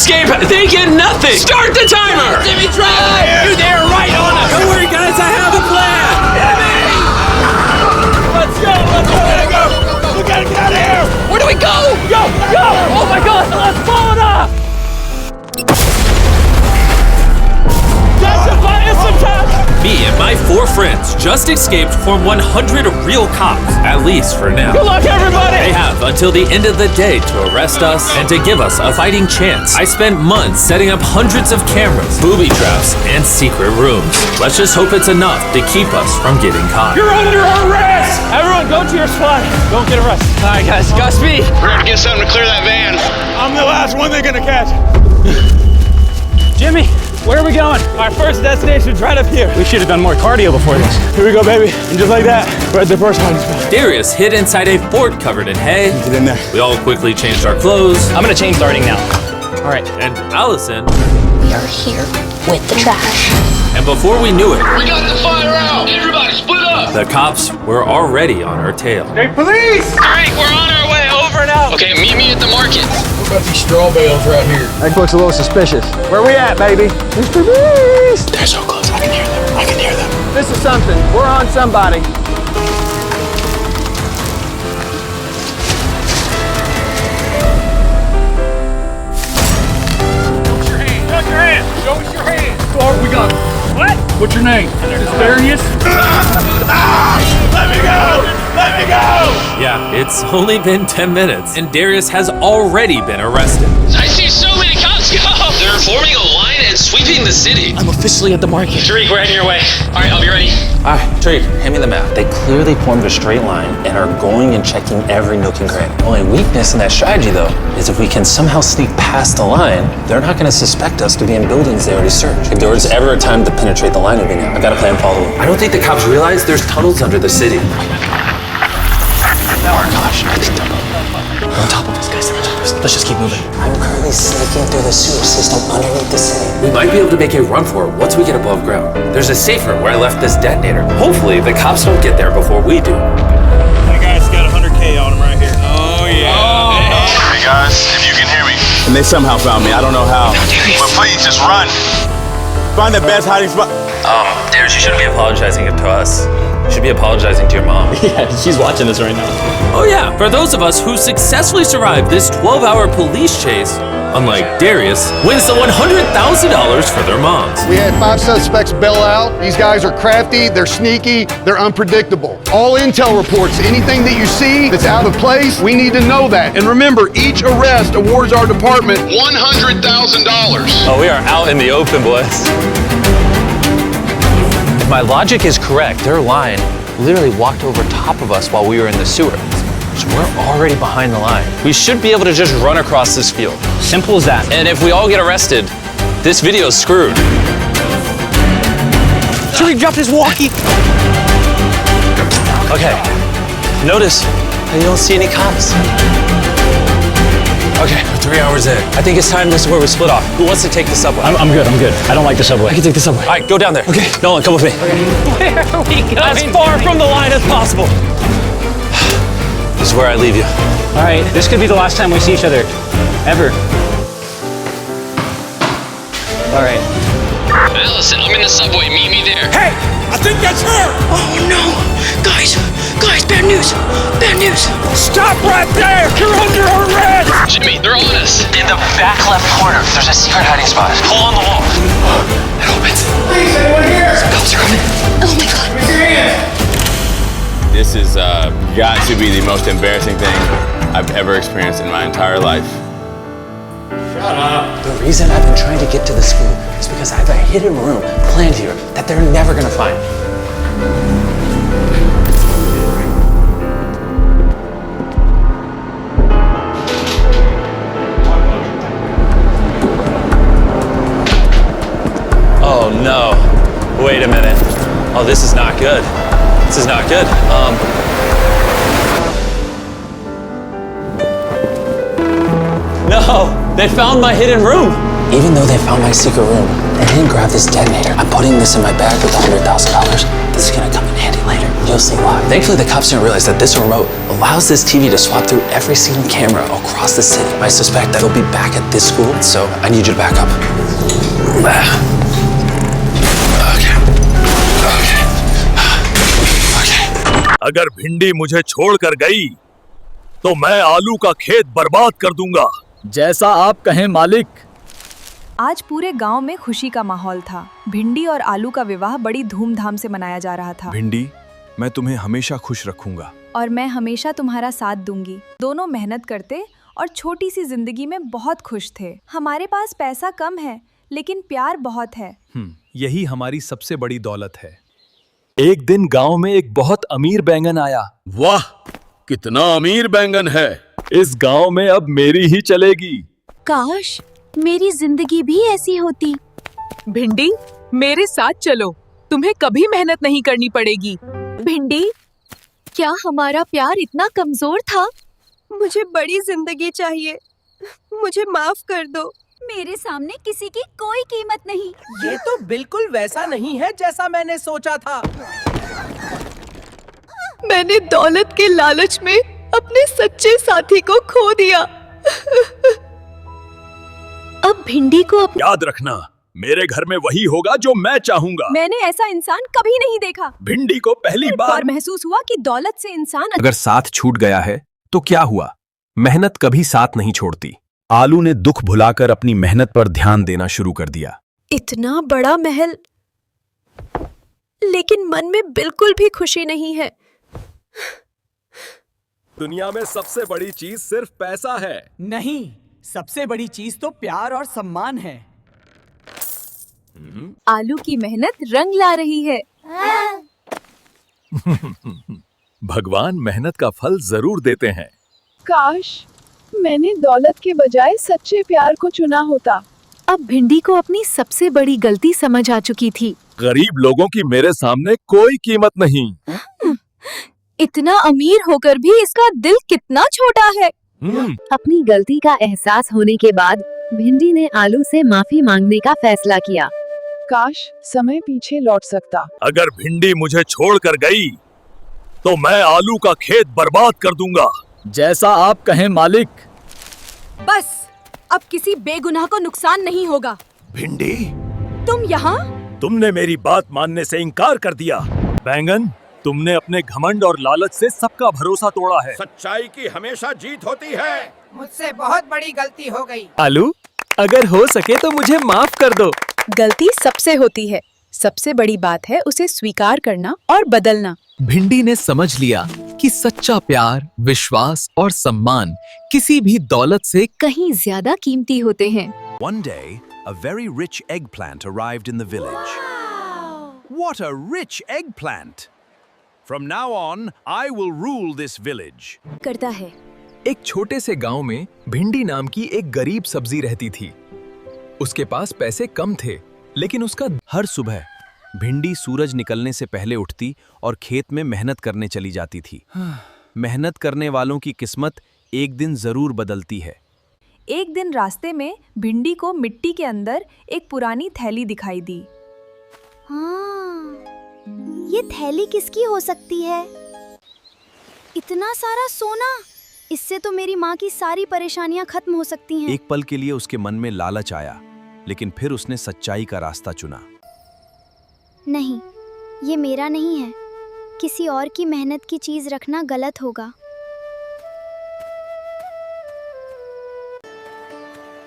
escape, they get nothing. Start the timer. Jimmy, drive! You're there right on us. Don't worry, guys. I have a plan. Let's go. We gotta get out of here. Where do we go? Go! Oh my God, let's blow it up. Me and my 4 friends just escaped from 100 real cops, at least for now. Good luck, everybody! They have until the end of the day to arrest us and to give us a fighting chance. I spent months setting up hundreds of cameras, booby traps, and secret rooms. Let's just hope it's enough to keep us from getting caught. You're under arrest! Everyone, go to your spot. Don't get arrested. All right, guys, got speed. We're gonna get something to clear that van. I'm the last one they're gonna catch. Jimmy, where are we going? Our first destination's right up here. We should have done more cardio before this. Here we go, baby. And just like that, we're at the first hiding spot. Darius hid inside a fort covered in hay. Get in there. We all quickly changed our clothes. I'm gonna change starting now. All right. And Allison. We are here with the trash. And before we knew it, We got the fire out. Everybody split up. the cops were already on our tail. Hey, police! All right, we're on our way. Over and out. Okay, meet me at the market. What about these straw bales right here? That looks a little suspicious. Where we at, baby? Mr. Beast! They're so close. I can hear them. I can hear them. This is something. We're on somebody. Show us your hand. Oh, we got what? What's your name? Darius? Let me go! Yeah, it's only been 10 minutes, and Darius has already been arrested. I see so many cops. Go! They're forming a line and sweeping the city. I'm officially at the market. Tariq, we're heading your way. All right, I'll be ready. All right, Tariq, hand me the map. They clearly formed a straight line and are going and checking every nook and cranny. Only weakness in that strategy, though, is if we can somehow sneak past the line, they're not going to suspect us to be in buildings they already searched. If there was ever a time to penetrate the line, it'd be now. I got a plan, follow them. I don't think the cops realize there's tunnels under the city. Oh my gosh, I think they're on top of us, guys. They're on top of us. Let's just keep moving. I'm currently sneaking through the sewer system underneath the city. We might be able to make a run for it once we get above ground. There's a safe room where I left this detonator. Hopefully, the cops don't get there before we do. That guy's got 100K on him right here. Oh, yeah. Hey guys, if you can hear me. And they somehow found me. I don't know how. But please, just run. Find the best hiding spot. Darius, you shouldn't be apologizing to us. You should be apologizing to your mom. Yeah, she's watching this right now. Oh yeah, for those of us who successfully survived this 12-hour police chase, unlike Darius, wins the $100,000 for their moms. We had 5 suspects bail out. These guys are crafty, they're sneaky, they're unpredictable. All intel reports, anything that you see that's out of place, we need to know that. And remember, each arrest awards our department $100,000. Oh, we are out in the open, boys. If my logic is correct, their line literally walked over top of us while we were in the sewer. So we're already behind the line. We should be able to just run across this field. Simple as that. And if we all get arrested, this video's screwed. Tariq dropped his walkie. Okay, notice that you don't see any cops. Okay, we're 3 hours in. I think it's time this is where we split off. Who wants to take the subway? I'm good. I don't like the subway. I can take the subway. All right, go down there. Okay. Nolan, come with me. Where are we going? As far from the line as possible. This is where I leave you. All right, this could be the last time we see each other. Ever. All right. Allison, I'm in the subway. Meet me there. Hey! I think that's her! Oh no! Guys, bad news! Bad news! Stop right there! You're under arrest! Jimmy, they're on us. In the back left corner, there's a secret hiding spot. Pull on the wall. It opens. Please, anyone here? Cops are coming. Oh my God! Raise your hand. This is got to be the most embarrassing thing I've ever experienced in my entire life. The reason I've been trying to get to the school is because I have a hidden room planned here that they're never gonna find. Oh no, wait a minute. Oh, this is not good. This is not good. No, they found my hidden room. Even though they found my secret room, they didn't grab this detonator. I'm putting this in my bag with $100,000. This is gonna come in handy later. You'll honestly a lot. Thankfully, the cops didn't realize that this remote allows this TV to swap through every single camera across the city. I suspect that they'll be back at this school, so I need you to back up. अगर भिंडी मुझे छोड़कर गई तो मैं आलू का खेत बर्बाद कर दूंगा। जैसा आप कहें मालिक। आज पूरे गांव में खुशी का माहौल था। भिंडी और आलू का विवाह बड़ी धूमधाम से मनाया जा रहा था। भिंडी, मैं तुम्हें हमेशा खुश रखूंगा। और मैं हमेशा तुम्हारा साथ दूंगी। दोनों मेहनत करते और छोटी सी जिंदगी में बहुत खुश थे। हमारे पास पैसा कम है, लेकिन प्यार बहुत है। यही हमारी सबसे बड़ी दौलत है। एक दिन गांव में एक बहुत अमीर बैंगन आया। वाह, कितना अमीर बैंगन है। इस गांव में अब मेरी ही चलेगी। काश मेरी जिंदगी भी ऐसी होती। भिंडी, मेरे साथ चलो, तुम्हें कभी मेहनत नहीं करनी पड़ेगी। भिंडी, क्या हमारा प्यार इतना कमजोर था? मुझे बड़ी जिंदगी चाहिए। मुझे माफ कर दो। मेरे सामने किसी की कोई कीमत नहीं। ये तो बिल्कुल वैसा नहीं है जैसा मैंने सोचा था। मैंने दौलत के लालच में अपने सच्चे साथी को खो दिया। अब भिंडी को याद रखना, मेरे घर में वही होगा जो मैं चाहूंगा। मैंने ऐसा इंसान कभी नहीं देखा। भिंडी को पहली बार और महसूस हुआ कि दौलत से इंसान अगर साथ छूट गया है तो क्या हुआ? मेहनत कभी साथ नहीं छोड़ती। आलू ने दुख भुलाकर अपनी मेहनत पर ध्यान देना शुरू कर दिया। इतना बड़ा महल, लेकिन मन में बिल्कुल भी खुशी नहीं है। दुनिया में सबसे बड़ी चीज सिर्फ पैसा है। नहीं, सबसे बड़ी चीज तो प्यार और सम्मान है। आलू की मेहनत रंग ला रही है। भगवान मेहनत का फल जरूर देते हैं। काश मैंने दौलत के बजाय सच्चे प्यार को चुना होता। अब भिंडी को अपनी सबसे बड़ी गलती समझ आ चुकी थी। गरीब लोगों की मेरे सामने कोई कीमत नहीं। इतना अमीर होकर भी इसका दिल कितना छोटा है। अपनी गलती का एहसास होने के बाद भिंडी ने आलू से माफी मांगने का फैसला किया। काश समय पीछे लौट सकता। अगर भिंडी मुझे छोड़कर गई तो मैं आलू का खेत बर्बाद कर दूंगा। जैसा आप कहें मालिक। बस अब किसी बेगुनाह को नुकसान नहीं होगा। भिंडी, तुम यहाँ? तुमने मेरी बात मानने से इनकार कर दिया। बैंगन, तुमने अपने घमंड और लालच से सबका भरोसा तोड़ा है। सच्चाई की हमेशा जीत होती है। मुझसे बहुत बड़ी गलती हो गई। आलू, अगर हो सके तो मुझे माफ कर दो। गलती सबसे होती है। सबसे बड़ी बात है उसे स्वीकार करना और बदलना। भिंडी ने समझ लिया कि सच्चा प्यार, विश्वास और सम्मान किसी भी दौलत से कहीं ज्यादा कीमती होते हैं। One day, a very rich eggplant arrived in the village. What a rich eggplant! From now on, I will rule this village. करता है। एक छोटे से गांव में भिंडी नाम की एक गरीब सब्जी रहती थी। उसके पास पैसे कम थे, लेकिन उसका हर सुबह भिंडी सूरज निकलने से पहले उठती और खेत में मेहनत करने चली जाती थी। मेहनत करने वालों की किस्मत एक दिन जरूर बदलती है। एक दिन रास्ते में भिंडी को मिट्टी के अंदर एक पुरानी थैली दिखाई दी। हाँ, ये थैली किसकी हो सकती है? इतना सारा सोना, इससे तो मेरी माँ की सारी परेशानियां खत्म हो सकती हैं। एक पल के लिए उसके मन में लालच आया, लेकिन फिर उसने सच्चाई का रास्ता चुना। नहीं, ये मेरा नहीं है। किसी और की मेहनत की चीज रखना गलत होगा।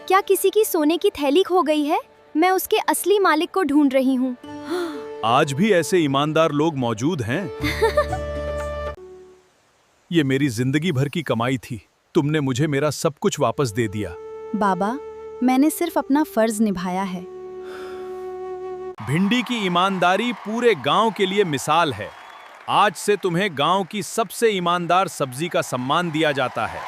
क्या किसी की सोने की थैली खो गई है? मैं उसके असली मालिक को ढूंढ रही हूँ। आज भी ऐसे ईमानदार लोग मौजूद हैं। ये मेरी जिंदगी भर की कमाई थी। तुमने मुझे मेरा सब कुछ वापस दे दिया। बाबा, मैंने सिर्फ अपना फर्ज निभाया है। भिंडी की ईमानदारी पूरे गांव के लिए मिसाल है। आज से तुम्हें गांव की सबसे ईमानदार सब्जी का सम्मान दिया जाता है।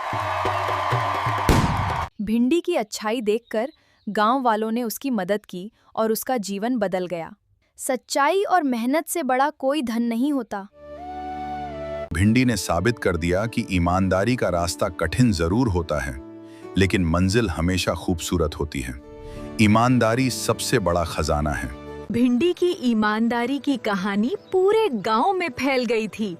भिंडी की अच्छाई देखकर गांव वालों ने उसकी मदद की और उसका जीवन बदल गया। सच्चाई और मेहनत से बड़ा कोई धन नहीं होता। भिंडी ने साबित कर दिया कि ईमानदारी का रास्ता कठिन जरूर होता है, लेकिन मंजिल हमेशा खूबसूरत होती है। ईमानदारी सबसे बड़ा खजाना है भिंडी की ईमानदारी की कहानी पूरे गांव में फैल गई थी।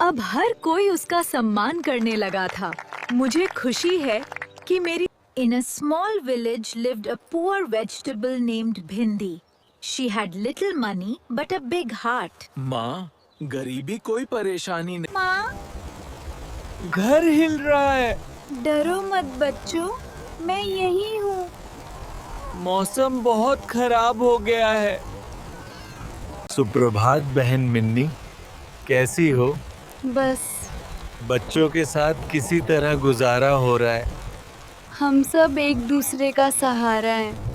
अब हर कोई उसका सम्मान करने लगा था। मुझे खुशी है कि मेरी In a small village lived a poor vegetable named Bhindi. She had little money but a big heart. माँ, गरीबी कोई परेशानी नहीं। माँ, घर हिल रहा है। डरो मत बच्चों, मैं यही हूँ। मौसम बहुत खराब हो गया है। सुप्रभात बहन मिन्नी, कैसी हो? बस बच्चों के साथ किसी तरह गुजारा हो रहा है। हम सब एक दूसरे का सहारा हैं।